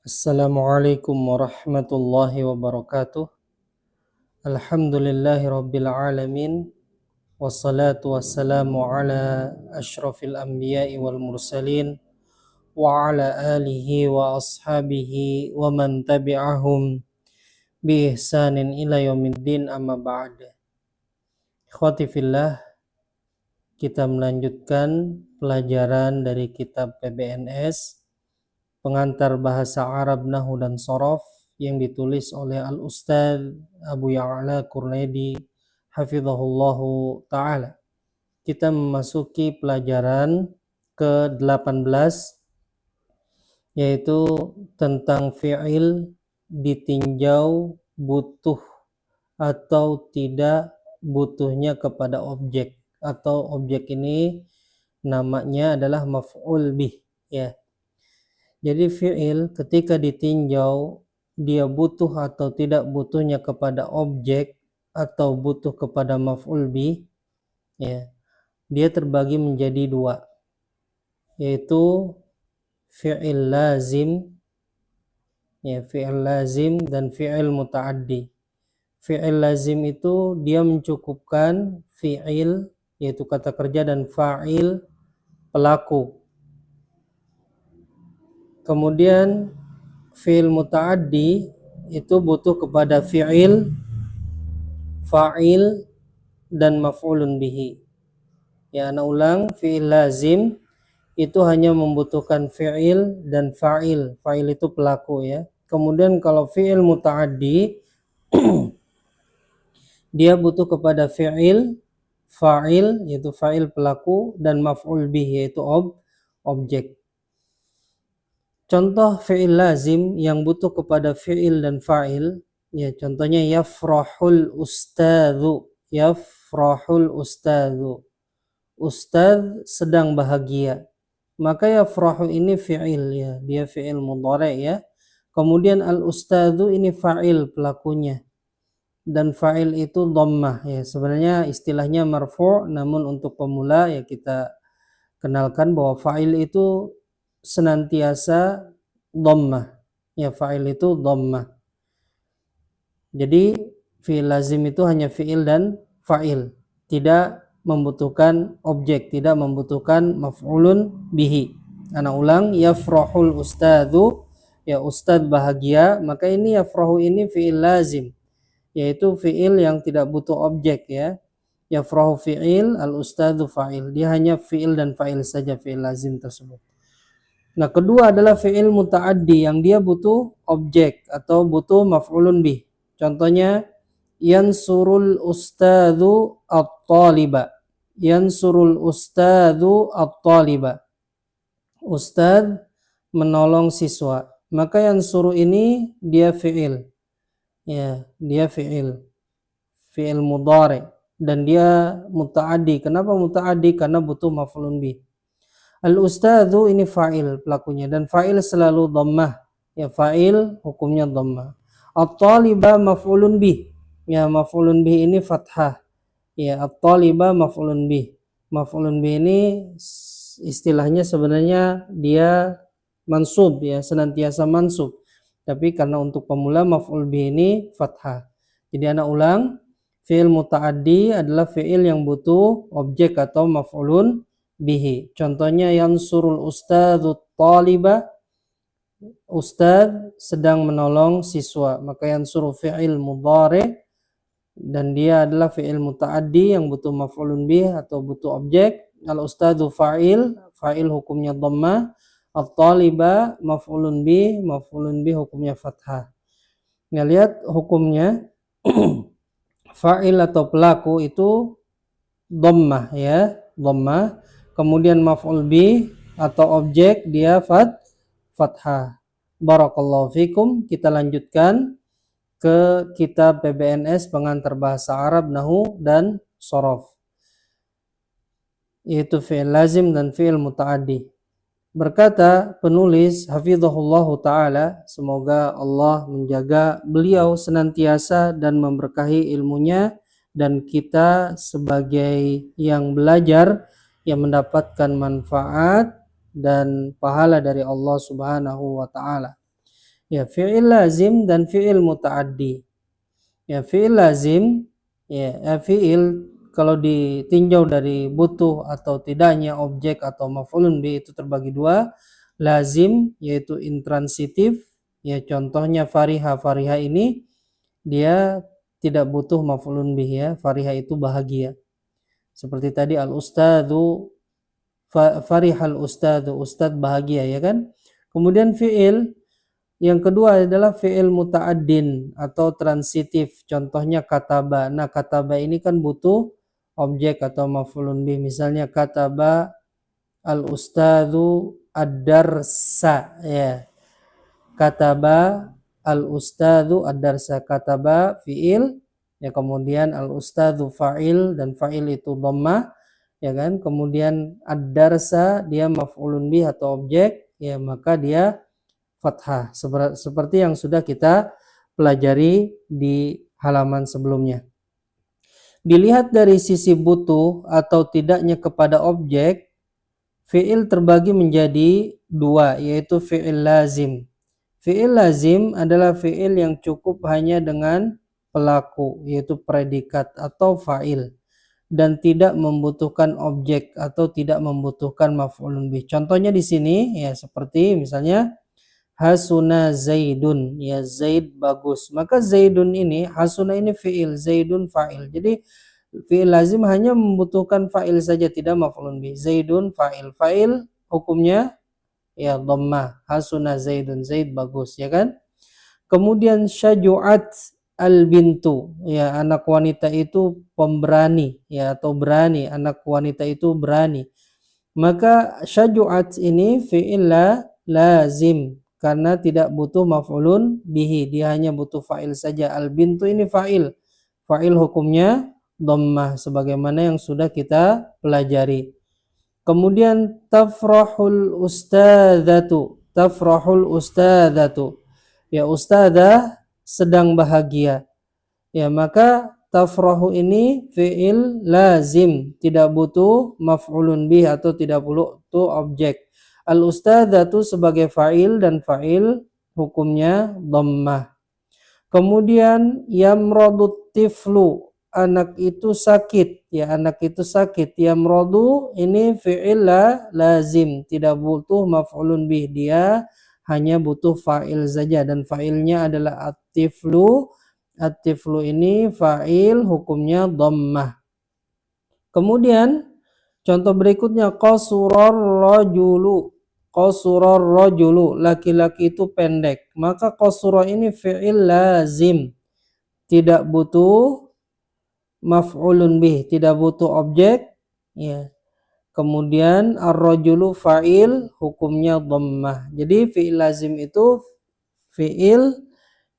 Assalamualaikum warahmatullahi wabarakatuh. Alhamdulillahi rabbil alamin. Wassalatu wassalamu ala ashrafil anbiya'i wal mursalin wa ala alihi wa ashabihi wa man tabi'ahum bi ihsanin ila yaumiddin, amma ba'd. Ikhwati fillah, kita melanjutkan pelajaran dari kitab PBNS Pengantar Bahasa Arab Nahwu dan Shorof yang ditulis oleh Al-Ustadz Abu Ya'la Qurnaidi hafizahullahu ta'ala. Kita memasuki pelajaran ke-18, yaitu tentang fi'il ditinjau butuh atau tidak butuhnya kepada objek, atau objek ini namanya adalah maf'ul bih, ya. Jadi fi'il ketika ditinjau dia butuh atau tidak butuhnya kepada objek atau butuh kepada maf'ul bih, ya, dia terbagi menjadi dua, yaitu fi'il lazim, ya, fi'il lazim dan fi'il muta'addi. Fi'il lazim itu dia mencukupkan fi'il, yaitu kata kerja, dan fa'il, pelaku. Kemudian fi'il muta'addi itu butuh kepada fi'il, fa'il, dan maf'ulun bihi. Ya, ana ulang, fi'il lazim itu hanya membutuhkan fi'il dan fa'il. Fa'il itu pelaku, ya. Kemudian kalau fi'il muta'addi dia butuh kepada fi'il, fa'il yaitu fa'il pelaku, dan maf'ul bihi yaitu objek. Contoh fi'il lazim yang butuh kepada fi'il dan fa'il, ya, contohnya yafrahul ustadzu, yafrahul ustadzu. Ustadz sedang bahagia. Maka yafrahu ini fi'il, ya, dia fi'il mudhari', ya. Kemudian al ustadzu ini fa'il pelakunya. Dan fa'il itu dhammah, ya. Sebenarnya istilahnya marfu', namun untuk pemula ya kita kenalkan bahwa fa'il itu senantiasa dhammah, ya, fa'il itu dhammah. Jadi fi'il lazim itu hanya fi'il dan fa'il, tidak membutuhkan objek, tidak membutuhkan maf'ulun bihi. Ana ulang, yafrahul ustadzu, ya, ustadz bahagia. Maka ini yafrahu ini fi'il lazim, yaitu fi'il yang tidak butuh objek, ya. Yafrahu fi'il, al ustadzu fa'il, dia hanya fi'il dan fa'il saja fi'il lazim tersebut. Nah, kedua adalah fi'il muta'addi yang dia butuh objek atau butuh maf'ulun bih. Contohnya yansurul ustadzu at-taliba. Yansurul ustadzu at-taliba. Ustadz menolong siswa. Maka yansuru ini dia fi'il. Ya, dia fi'il. Fi'il mudhari' dan dia muta'addi. Kenapa muta'addi? Karena butuh maf'ulun bih. Al-ustadzu ini fa'il pelakunya, dan fa'il selalu dhammah, ya, fa'il hukumnya dhammah. At-taliba maf'ulun bih, ya, maf'ulun bih ini fathah, ya, at-taliba maf'ulun bih. Maf'ulun bih ini istilahnya sebenarnya dia mansub, ya, senantiasa mansub, tapi karena untuk pemula maf'ul bih ini fathah. Jadi ana ulang, fi'il muta'addi adalah fi'il yang butuh objek atau maf'ulun bihi. Contohnya yansurul ustadzu taliba, ustadz sedang menolong siswa. Maka yansuru fi'il mudhari' dan dia adalah fi'il muta'addi yang butuh maf'ulun bih atau butuh objek. Al ustadzu fa'il, fa'il hukumnya dhammah. At-taliba maf'ulun bih hukumnya fathah. Nah, lihat hukumnya. Fa'il atau pelaku itu dhammah, ya, dhammah. Kemudian maf'ul bih atau objek dia fathah. Barakallahu fikum. Kita lanjutkan ke kitab PBNS Pengantar Bahasa Arab Nahwu dan Shorof, yaitu fi'il lazim dan fi'il muta'addi. Berkata penulis hafizahullahu ta'ala, semoga Allah menjaga beliau senantiasa dan memberkahi ilmunya, dan kita sebagai yang belajar yang mendapatkan manfaat dan pahala dari Allah Subhanahu wa ta'ala. Ya, fi'il lazim dan fi'il muta'addi. Ya, fi'il lazim ya, fi'il kalau ditinjau dari butuh atau tidaknya objek atau maf'ulun bih itu terbagi dua. Lazim yaitu intransitif, ya contohnya fariha. Fariha ini dia tidak butuh maf'ulun bih ya. Fariha itu bahagia. Seperti tadi al-ustadzu, farihal ustadzu, ustadz bahagia ya kan. Kemudian fi'il yang kedua adalah fi'il muta'addin atau transitif. Contohnya kataba. Nah, kataba ini kan butuh objek atau maf'ulun bih. Misalnya kataba al-ustadzu ad-darsa ya. Kataba al-ustadzu ad-darsa. Kataba fi'il ya, kemudian al-ustadzu fa'il dan fa'il itu dhammah ya kan. Kemudian ad-darsa dia maf'ulun bih atau objek ya, maka dia fathah seperti yang sudah kita pelajari di halaman sebelumnya. Dilihat dari sisi butuh atau tidaknya kepada objek, fi'il terbagi menjadi dua, yaitu fi'il lazim. Fi'il lazim adalah fi'il yang cukup hanya dengan pelaku, yaitu predikat atau fa'il, dan tidak membutuhkan objek atau tidak membutuhkan maf'ulun bih. Contohnya di sini ya seperti misalnya hasuna zaidun, ya zaid bagus. Maka zaidun ini, hasuna ini fi'il, zaidun fa'il. Jadi fi'il lazim hanya membutuhkan fa'il saja, tidak maf'ulun bih. Zaidun fa'il. Fa'il hukumnya ya dhammah. Hasuna zaidun, zaid bagus ya kan. Kemudian syaju'at al bintu, ya anak wanita itu pemberani ya atau berani. Anak wanita itu berani. Maka syaju'at ini fi'il lazim karena tidak butuh maf'ulun bihi, dia hanya butuh fa'il saja. Al bintu ini fa'il. Fa'il hukumnya dhammah sebagaimana yang sudah kita pelajari. Kemudian tafrahul ustadzatu. Tafrahul ustadzatu. Ya, ustadzah sedang bahagia. Ya, maka tafrahu ini fi'il lazim, tidak butuh maf'ulun bih atau tidak butuh objek. Al-ustadzatu sebagai fa'il dan fa'il hukumnya dhammah. Kemudian yamradut tiflu, anak itu sakit, ya anak itu sakit. Yamradu ini fi'il lazim, tidak butuh maf'ulun bih, dia hanya butuh fa'il saja dan fa'ilnya adalah at-tiflu. At-tiflu ini fa'il hukumnya dhammah. Kemudian contoh berikutnya qasurar rajulu. Qasurar rajulu, laki-laki itu pendek. Maka qasura ini fi'il lazim, tidak butuh maf'ulun bih, tidak butuh objek ya. Kemudian ar-rajulu fa'il hukumnya dhammah. Jadi fi'il lazim itu fi'il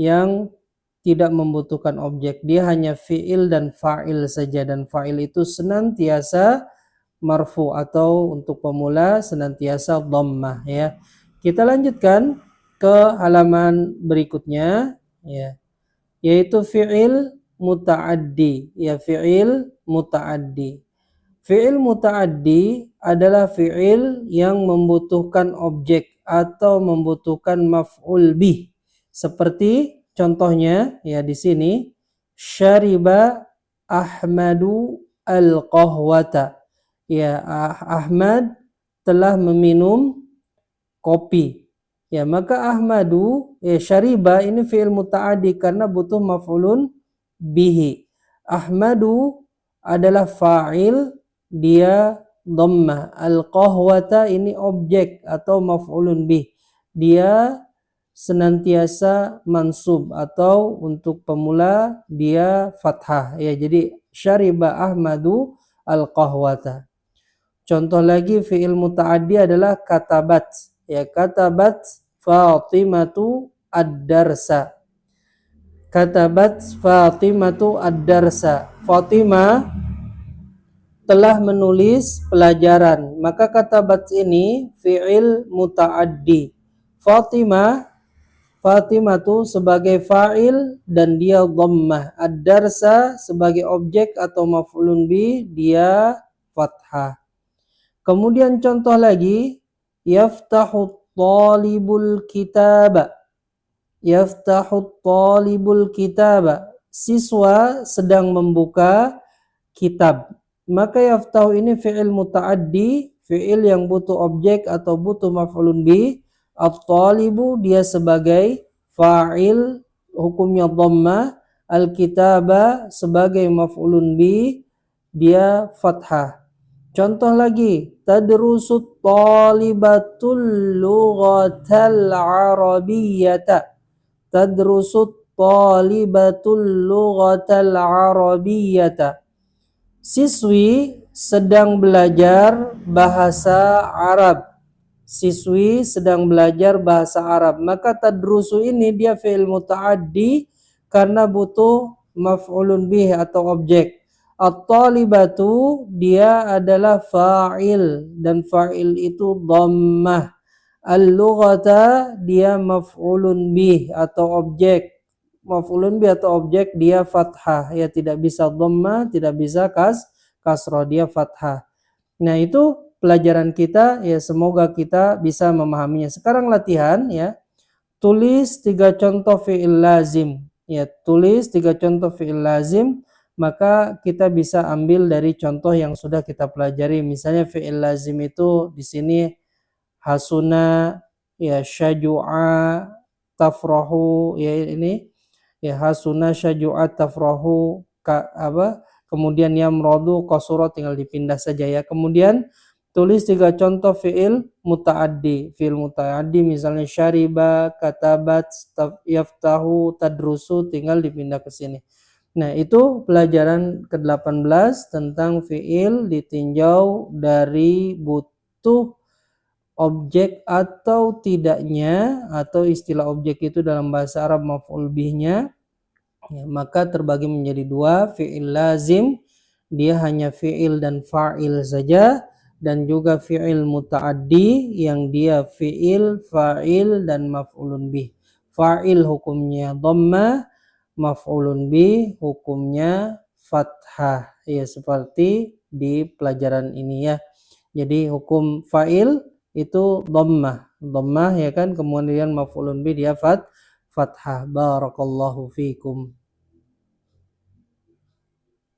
yang tidak membutuhkan objek, dia hanya fi'il dan fa'il saja, dan fa'il itu senantiasa marfu atau untuk pemula senantiasa dhammah ya. Kita lanjutkan ke halaman berikutnya ya, yaitu fi'il muta'addi ya, fi'il muta'addi. Fi'il muta'addi adalah fi'il yang membutuhkan objek atau membutuhkan maf'ul bih. Seperti contohnya ya di sini, syariba Ahmadu al-qahwata. Ya, Ahmad telah meminum kopi. Ya, maka Ahmadu ya syariba ini fi'il muta'addi karena butuh maf'ulun bihi. Ahmadu adalah fa'il, dia dhammah. Al-qahwata ini objek atau maf'ulun bih, dia senantiasa mansub atau untuk pemula dia fathah ya. Jadi syariba Ahmadu al-qahwata. Contoh lagi fi'il muta'addi adalah katabat ya, katabat Fatimatu ad-darsa. Katabat Fatimatu ad-darsa. Fatimah telah menulis pelajaran. Maka katabat ini fi'il muta'addi. Fatimatu sebagai fa'il dan dia dhammah. Ad-darsa sebagai objek atau maf'ulun bih, dia fathah. Kemudian contoh lagi, yaftahu talibul kitaba. Yaftahu talibul kitaba. Siswa sedang membuka kitab. Maka yaftahu ini fi'il muta'addi, fi'il yang butuh objek atau butuh maf'ulun bih. At-talibu dia sebagai fa'il, hukumnya dhammah. Al-kitaba sebagai maf'ulun bih, dia fathah. Contoh lagi, tadrusut talibatul lughatal arabiyyata. Tadrusut talibatul lughatal arabiyyata. Siswi sedang belajar bahasa Arab. Siswi sedang belajar bahasa Arab. Maka tadrusu ini dia fi'il muta'addi karena butuh maf'ulun bih atau objek. At-talibatu dia adalah fa'il dan fa'il itu dhammah. Al-lughata dia maf'ulun bih atau objek. Maf'ulun bih atau objek dia fathah, ya tidak bisa dhammah, tidak bisa kasrah, dia fathah. Nah, itu pelajaran kita, ya semoga kita bisa memahaminya. Sekarang latihan, ya. Tulis 3 contoh fi'il lazim. Ya, tulis 3 contoh fi'il lazim, maka kita bisa ambil dari contoh yang sudah kita pelajari. Misalnya fi'il lazim itu di sini hasuna, ya syaju'a, tafrahu, ya ini ya hasuna syaju'a tafrahu kemudian yamradu qasura, tinggal dipindah saja ya. Kemudian tulis 3 contoh fi'il muta'addi. Fi'il muta'addi misalnya syariba, katabat, yaftahu, tadrusu, tinggal dipindah ke sini. Nah, itu pelajaran ke-18 tentang fi'il ditinjau dari butuh objek atau tidaknya, atau istilah objek itu dalam bahasa Arab maf'ul bihnya. Ya, maka terbagi menjadi 2, fi'il lazim dia hanya fi'il dan fa'il saja, dan juga fi'il muta'addi yang dia fi'il, fa'il dan maf'ulun bih. Fa'il hukumnya dhammah, maf'ulun bih hukumnya fathah. Ya, seperti di pelajaran ini ya. Jadi hukum fa'il itu dhammah ya kan, kemudian maf'ulun bih dia fathah. Barakallahu fikum.